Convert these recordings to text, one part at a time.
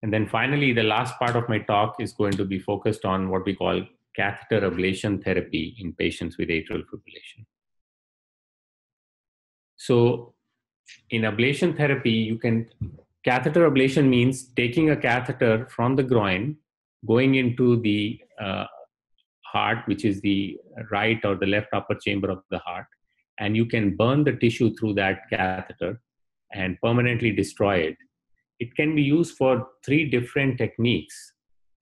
And then finally, the last part of my talk is going to be focused on what we call catheter ablation therapy in patients with atrial fibrillation. So in ablation therapy, catheter ablation means taking a catheter from the groin, going into the heart, which is the right or the left upper chamber of the heart, and you can burn the tissue through that catheter and permanently destroy it. It can be used for 3 different techniques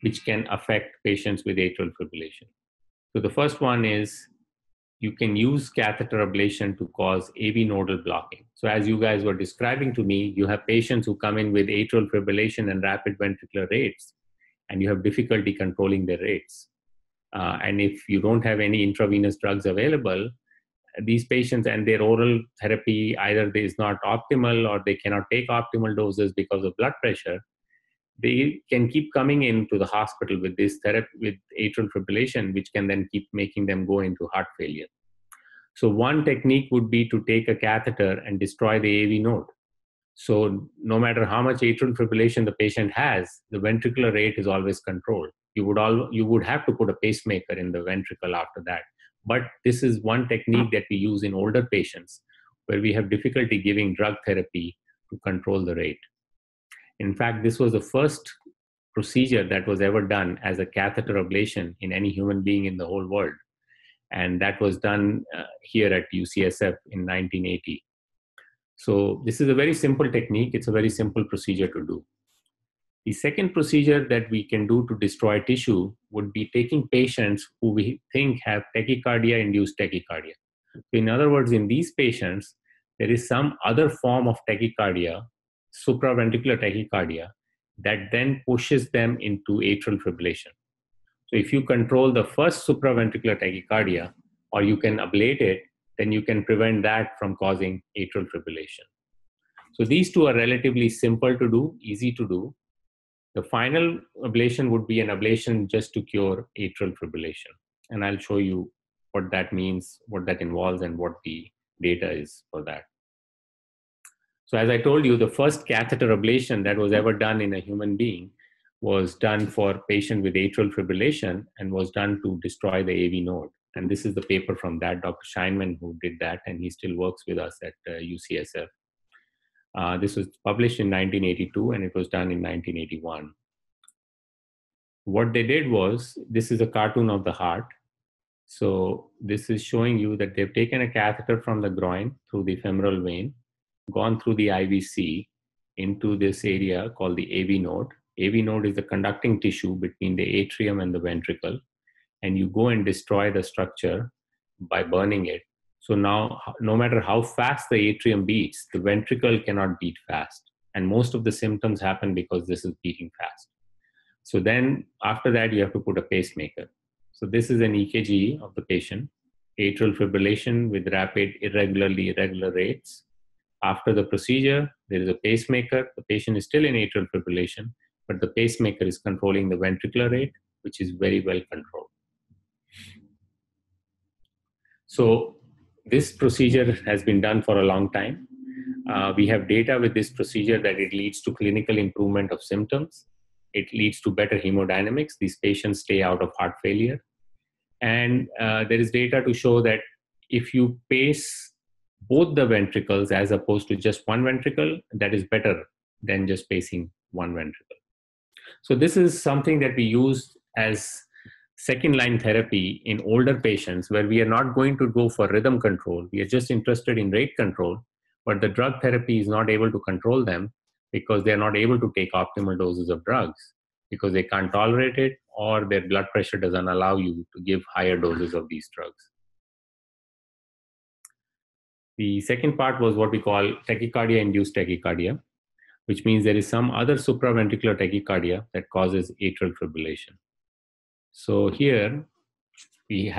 which can affect patients with atrial fibrillation. So the first one is you can use catheter ablation to cause AV nodal blocking. So as you guys were describing to me, you have patients who come in with atrial fibrillation and rapid ventricular rates, and you have difficulty controlling their rates. And if you don't have any intravenous drugs available, these patients and their oral therapy either is not optimal or they cannot take optimal doses because of blood pressure, they can keep coming into the hospital with this therapy with atrial fibrillation, which can then keep making them go into heart failure. So one technique would be to take a catheter and destroy the AV node. So no matter how much atrial fibrillation the patient has, the ventricular rate is always controlled. You would have to put a pacemaker in the ventricle after that. But this is one technique that we use in older patients where we have difficulty giving drug therapy to control the rate. In fact, this was the first procedure that was ever done as a catheter ablation in any human being in the whole world. And that was done here at UCSF in 1980. So this is a very simple technique. It's a very simple procedure to do. The second procedure that we can do to destroy tissue would be taking patients who we think have Tachycardia-Induced Tachycardia. So in other words, in these patients, there is some other form of tachycardia, supraventricular tachycardia, that then pushes them into atrial fibrillation. So if you control the first supraventricular tachycardia, or you can ablate it, then you can prevent that from causing atrial fibrillation. So these two are relatively simple to do, easy to do. The final ablation would be an ablation just to cure atrial fibrillation. And I'll show you what that means, what that involves, and what the data is for that. So as I told you, the first catheter ablation that was ever done in a human being was done for patient with atrial fibrillation and was done to destroy the AV node. And this is the paper from that, Dr. Scheinman, who did that, and he still works with us at UCSF. This was published in 1982, and it was done in 1981. What they did was, this is a cartoon of the heart. So this is showing you that they've taken a catheter from the groin through the femoral vein, gone through the IVC into this area called the AV node. AV node is the conducting tissue between the atrium and the ventricle, and you go and destroy the structure by burning it. So now, no matter how fast the atrium beats, the ventricle cannot beat fast. And most of the symptoms happen because this is beating fast. So then after that, you have to put a pacemaker. So this is an EKG of the patient, atrial fibrillation with rapid, irregular rates. After the procedure, there is a pacemaker. The patient is still in atrial fibrillation, but the pacemaker is controlling the ventricular rate, which is very well controlled. So this procedure has been done for a long time. We have data with this procedure that it leads to clinical improvement of symptoms. It leads to better hemodynamics. These patients stay out of heart failure. And there is data to show that if you pace both the ventricles as opposed to just one ventricle, that is better than just pacing one ventricle. So this is something that we use as second line therapy in older patients where we are not going to go for rhythm control. We are just interested in rate control, but the drug therapy is not able to control them because they're not able to take optimal doses of drugs because they can't tolerate it or their blood pressure doesn't allow you to give higher doses of these drugs. The second part was what we call Tachycardia-Induced Tachycardia, which means there is some other supraventricular tachycardia that causes atrial fibrillation. So here we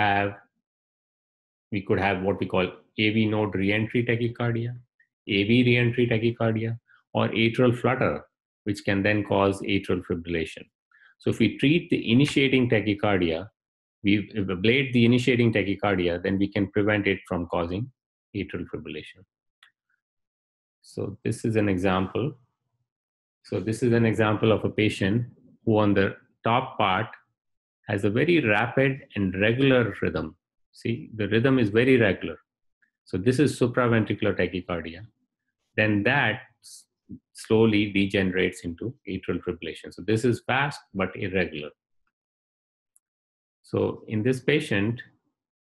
could have what we call AV node reentry tachycardia, AV reentry tachycardia, or atrial flutter, which can then cause atrial fibrillation. So if we treat the initiating tachycardia, we ablate the initiating tachycardia, then we can prevent it from causing atrial fibrillation. So this is an example. So this is an example of a patient who on the top part has a very rapid and regular rhythm. See, the rhythm is very regular. So this is supraventricular tachycardia. Then that slowly degenerates into atrial fibrillation. So this is fast but irregular. So in this patient,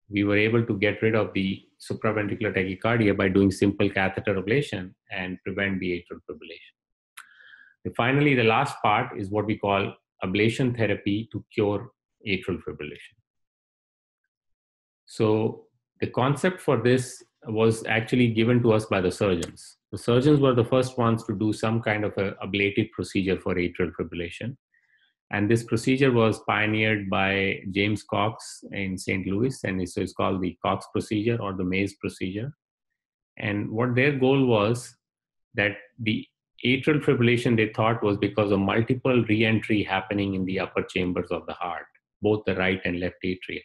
we were able to get rid of the supraventricular tachycardia by doing simple catheter ablation and prevent the atrial fibrillation. And finally, the last part is what we call ablation therapy to cure atrial fibrillation. So the concept for this was actually given to us by the surgeons. The surgeons were the first ones to do some kind of a ablative procedure for atrial fibrillation. And this procedure was pioneered by James Cox in St. Louis, and so it's called the Cox procedure or the Amaze procedure. And what their goal was that the atrial fibrillation they thought was because of multiple re-entry happening in the upper chambers of the heart, both the right and left atrium.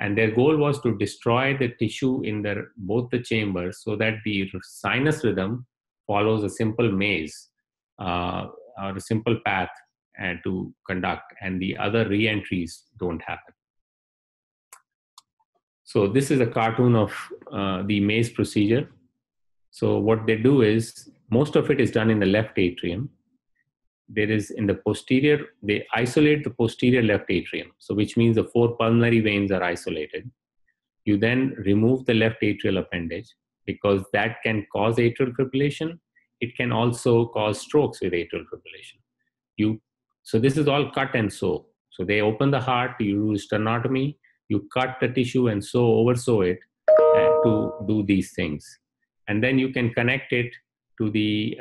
And their goal was to destroy the tissue in both the chambers so that the sinus rhythm follows a simple maze or a simple path and to conduct, and the other re-entries don't happen. So this is a cartoon of the maze procedure. So what they do is, most of it is done in the left atrium. There is in the posterior, they isolate the posterior left atrium. So which means the 4 pulmonary veins are isolated. You then remove the left atrial appendage because that can cause atrial fibrillation. It can also cause strokes with atrial fibrillation. So this is all cut and sew. So they open the heart, you use sternotomy, you cut the tissue and oversew it to do these things. And then you can connect it to the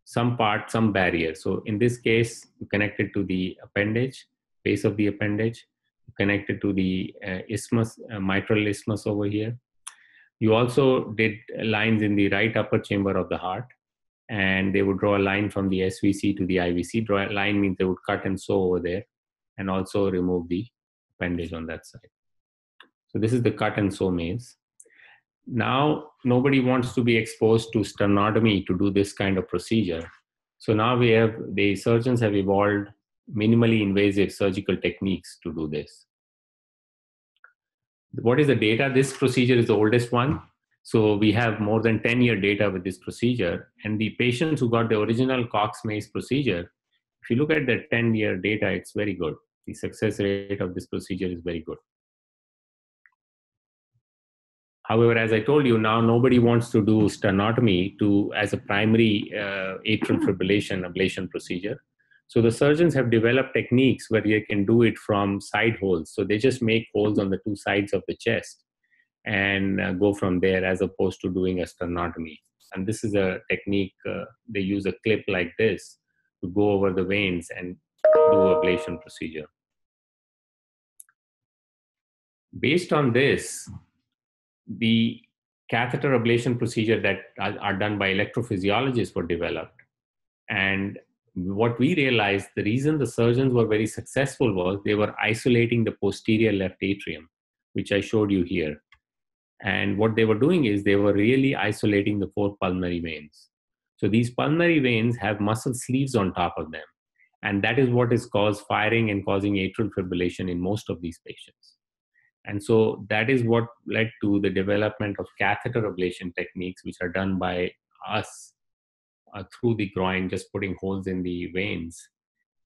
some barrier. So in this case, you connect it to the appendage, base of the appendage, you connect it to the isthmus, mitral isthmus over here. You also did lines in the right upper chamber of the heart, and they would draw a line from the SVC to the IVC. Draw a line means they would cut and sew over there and also remove the appendage on that side. So this is the cut and sew maze. Now, nobody wants to be exposed to sternotomy to do this kind of procedure. So now the surgeons have evolved minimally invasive surgical techniques to do this. What is the data? This procedure is the oldest one. So we have more than 10-year data with this procedure. And the patients who got the original Cox maze procedure, if you look at the 10-year data, it's very good. The success rate of this procedure is very good. However, as I told you, now nobody wants to do sternotomy as a primary atrial fibrillation ablation procedure. So the surgeons have developed techniques where they can do it from side holes. So they just make holes on the 2 sides of the chest and go from there, as opposed to doing a sternotomy. And this is a technique, they use a clip like this to go over the veins and do ablation procedure. Based on this, the catheter ablation procedure that are done by electrophysiologists were developed. And what we realized, the reason the surgeons were very successful was they were isolating the posterior left atrium, which I showed you here. And what they were doing is they were really isolating the 4 pulmonary veins. So these pulmonary veins have muscle sleeves on top of them. And that is what is caused firing and causing atrial fibrillation in most of these patients. And so that is what led to the development of catheter ablation techniques, which are done by us through the groin, just putting holes in the veins.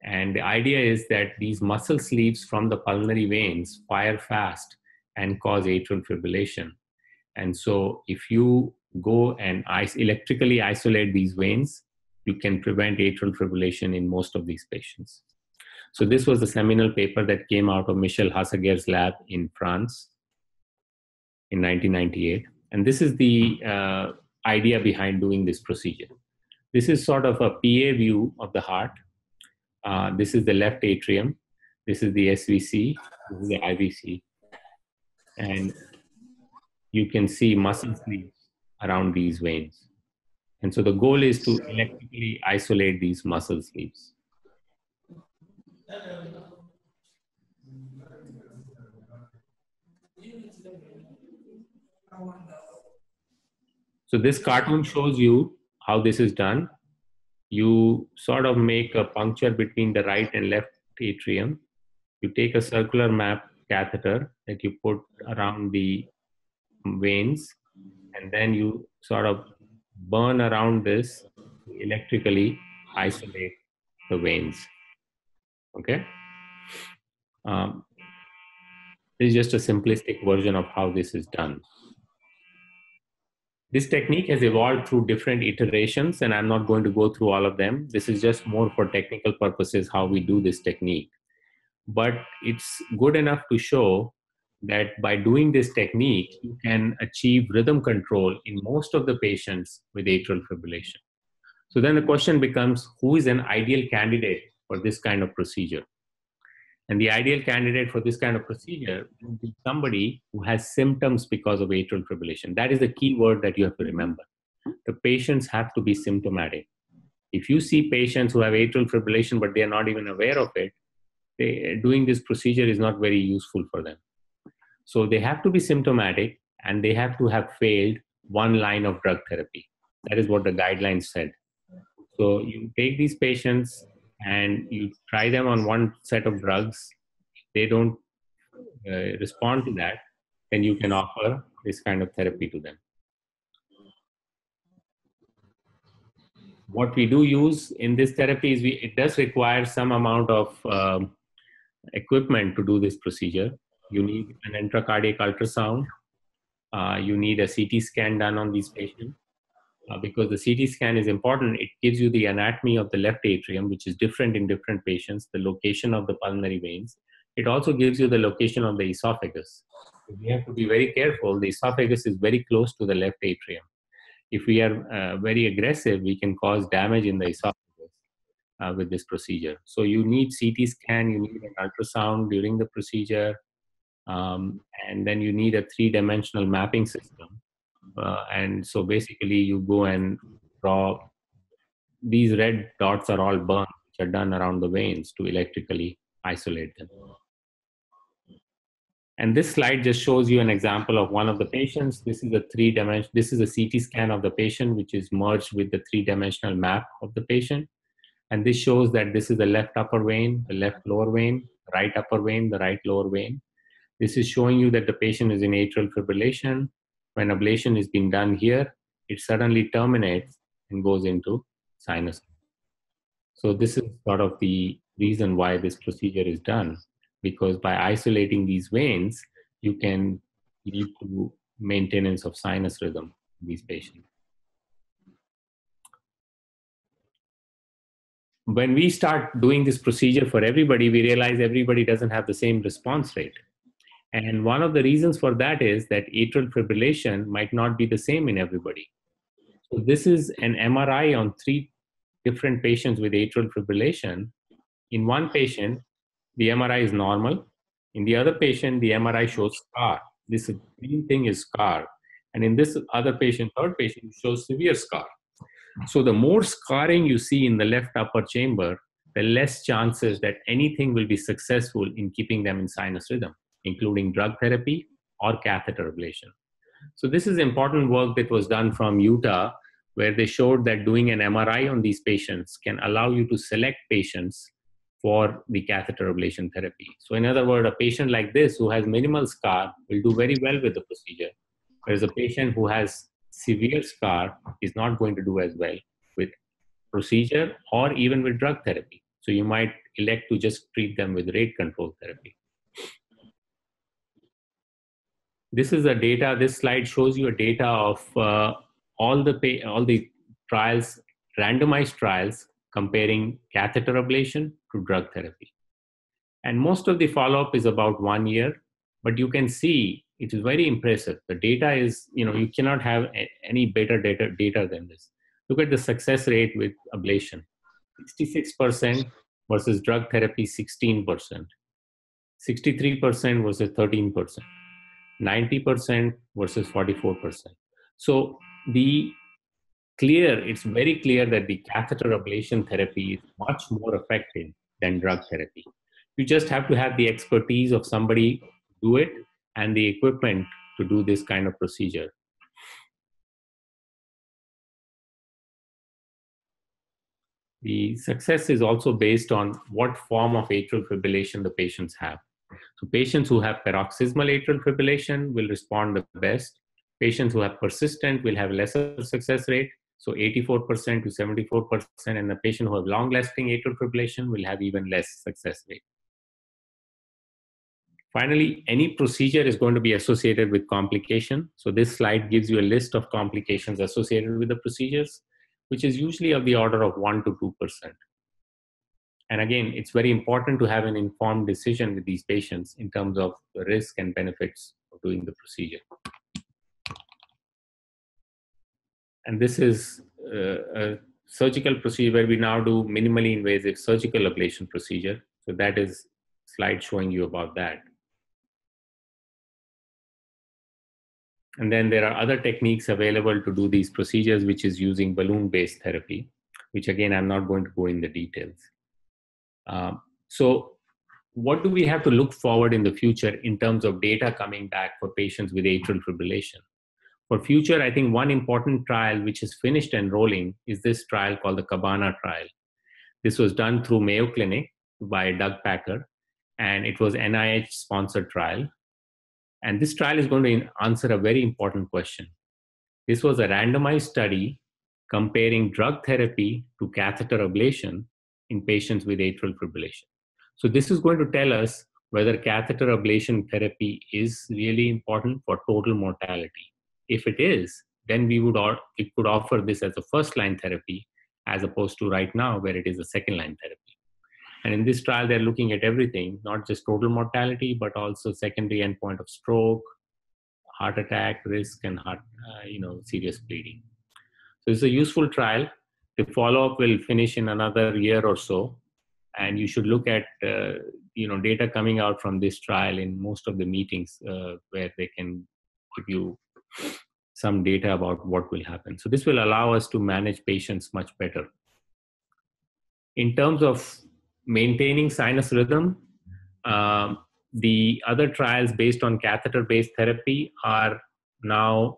And the idea is that these muscle sleeves from the pulmonary veins fire fast and cause atrial fibrillation. And so if you go and electrically isolate these veins, you can prevent atrial fibrillation in most of these patients. So this was the seminal paper that came out of Michel Hassaguer's lab in France in 1998. And this is the idea behind doing this procedure. This is sort of a PA view of the heart. This is the left atrium. This is the SVC. This is the IVC. And you can see muscle sleeves around these veins. And so the goal is to electrically isolate these muscle sleeves. So this cartoon shows you how this is done. You sort of make a puncture between the right and left atrium. You take a circular map catheter that you put around the veins, and then you sort of burn around this to electrically isolate the veins. Okay? Um, this is just a simplistic version of how this is done. This technique has evolved through different iterations, and I'm not going to go through all of them. This is just more for technical purposes how we do this technique. But it's good enough to show that by doing this technique, you can achieve rhythm control in most of the patients with atrial fibrillation. So then the question becomes, who is an ideal candidate for this kind of procedure? And the ideal candidate for this kind of procedure would be somebody who has symptoms because of atrial fibrillation. That is the key word that you have to remember. The patients have to be symptomatic. If you see patients who have atrial fibrillation but they are not even aware of it, doing this procedure is not very useful for them. So they have to be symptomatic and they have to have failed one line of drug therapy. That is what the guidelines said. So you take these patients and you try them on one set of drugs. If they don't respond to that, then you can offer this kind of therapy to them. What we do use in this therapy is it does require some amount of equipment to do this procedure. You need an intracardiac ultrasound. You need a CT scan done on these patients. Because the CT scan is important, it gives you the anatomy of the left atrium, which is different in different patients, the location of the pulmonary veins. It also gives you the location of the esophagus. We have to be very careful. The esophagus is very close to the left atrium. If we are very aggressive, we can cause damage in the esophagus with this procedure. So you need CT scan, you need an ultrasound during the procedure, and then you need a three-dimensional mapping system. And so basically you go and draw, these red dots are all burned, which are done around the veins to electrically isolate them. And this slide just shows you an example of one of the patients. This is a CT scan of the patient, which is merged with the three-dimensional map of the patient. And this shows that this is the left upper vein, the left lower vein, right upper vein, the right lower vein. This is showing you that the patient is in atrial fibrillation. When ablation is being done here, it suddenly terminates and goes into sinus. So this is sort of the reason why this procedure is done, because by isolating these veins, you can lead to maintenance of sinus rhythm in these patients. When we start doing this procedure for everybody, we realize everybody doesn't have the same response rate. And one of the reasons for that is that atrial fibrillation might not be the same in everybody. So this is an MRI on 3 different patients with atrial fibrillation. In one patient, the MRI is normal. In the other patient, the MRI shows scar. This green thing is scar. And in this other patient, third patient, it shows severe scar. So the more scarring you see in the left upper chamber, the less chances that anything will be successful in keeping them in sinus rhythm, including drug therapy or catheter ablation. So this is important work that was done from Utah, where they showed that doing an MRI on these patients can allow you to select patients for the catheter ablation therapy. So in other words, a patient like this who has minimal scar will do very well with the procedure, whereas a patient who has severe scar is not going to do as well with procedure or even with drug therapy. So you might elect to just treat them with rate control therapy. This is the data. This slide shows you a data of all the trials, randomized trials comparing catheter ablation to drug therapy. And most of the follow-up is about 1 year, but you can see it is very impressive. The data is, you cannot have any better data than this. Look at the success rate with ablation, 66% versus drug therapy, 16%, 63% versus 13%. 90% versus 44%. So it's very clear that the catheter ablation therapy is much more effective than drug therapy. You just have to have the expertise of somebody to do it and the equipment to do this kind of procedure. The success is also based on what form of atrial fibrillation the patients have. So patients who have paroxysmal atrial fibrillation will respond the best. Patients who have persistent will have lesser success rate, so 84% to 74%, and the patient who have long-lasting atrial fibrillation will have even less success rate. Finally, any procedure is going to be associated with complication. So this slide gives you a list of complications associated with the procedures, which is usually of the order of 1 to 2%. And again, it's very important to have an informed decision with these patients in terms of the risk and benefits of doing the procedure. And this is a surgical procedure where we now do minimally invasive surgical ablation procedure. So that is a slide showing you about that. And then there are other techniques available to do these procedures, which is using balloon-based therapy, which again, I'm not going to go in the details. So what do we have to look forward in the future in terms of data coming back for patients with atrial fibrillation? For future, I think one important trial which is finished enrolling is this trial called the Cabana trial. This was done through Mayo Clinic by Doug Packer, and it was NIH-sponsored trial. And this trial is going to answer a very important question. This was a randomized study comparing drug therapy to catheter ablation in patients with atrial fibrillation. So this is going to tell us whether catheter ablation therapy is really important for total mortality. If it is, then it could offer this as a first-line therapy as opposed to right now where it is a second-line therapy. And in this trial, they're looking at everything, not just total mortality, but also secondary endpoint of stroke, heart attack risk, and serious bleeding. So it's a useful trial. The follow-up will finish in another year or so, and you should look at data coming out from this trial in most of the meetings where they can give you some data about what will happen. So this will allow us to manage patients much better. In terms of maintaining sinus rhythm, the other trials based on catheter-based therapy are now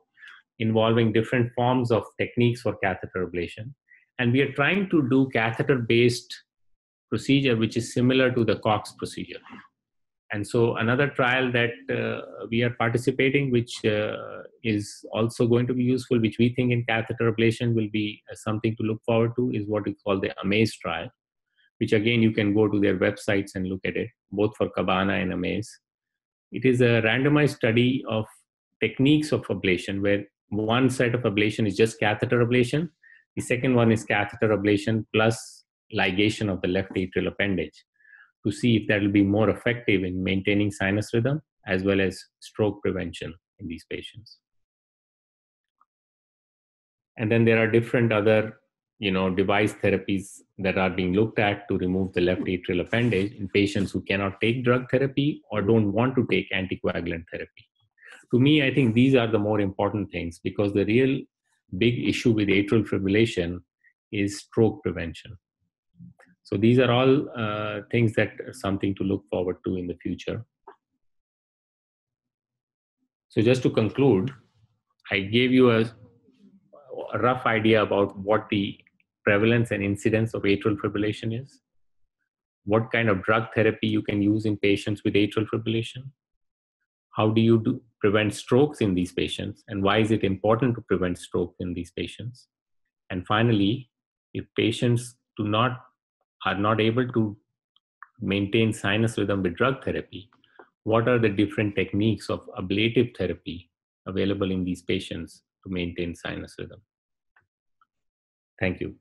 involving different forms of techniques for catheter ablation. And we are trying to do catheter-based procedure, which is similar to the Cox procedure. And so another trial that we are participating, which is also going to be useful, which we think in catheter ablation will be something to look forward to, is what we call the AMAZE trial, which again, you can go to their websites and look at it, both for Cabana and AMAZE. It is a randomized study of techniques of ablation, where one set of ablation is just catheter ablation. The second one is catheter ablation plus ligation of the left atrial appendage, to see if that will be more effective in maintaining sinus rhythm as well as stroke prevention in these patients. And then there are different other device therapies that are being looked at to remove the left atrial appendage in patients who cannot take drug therapy or don't want to take anticoagulant therapy. To me, I think these are the more important things, because the real big issue with atrial fibrillation is stroke prevention. So these are all things that are something to look forward to in the future. So just to conclude, I gave you a rough idea about what the prevalence and incidence of atrial fibrillation is, what kind of drug therapy you can use in patients with atrial fibrillation, how do you prevent strokes in these patients, and why is it important to prevent stroke in these patients. And finally, if patients are not able to maintain sinus rhythm with drug therapy, what are the different techniques of ablative therapy available in these patients to maintain sinus rhythm? Thank you.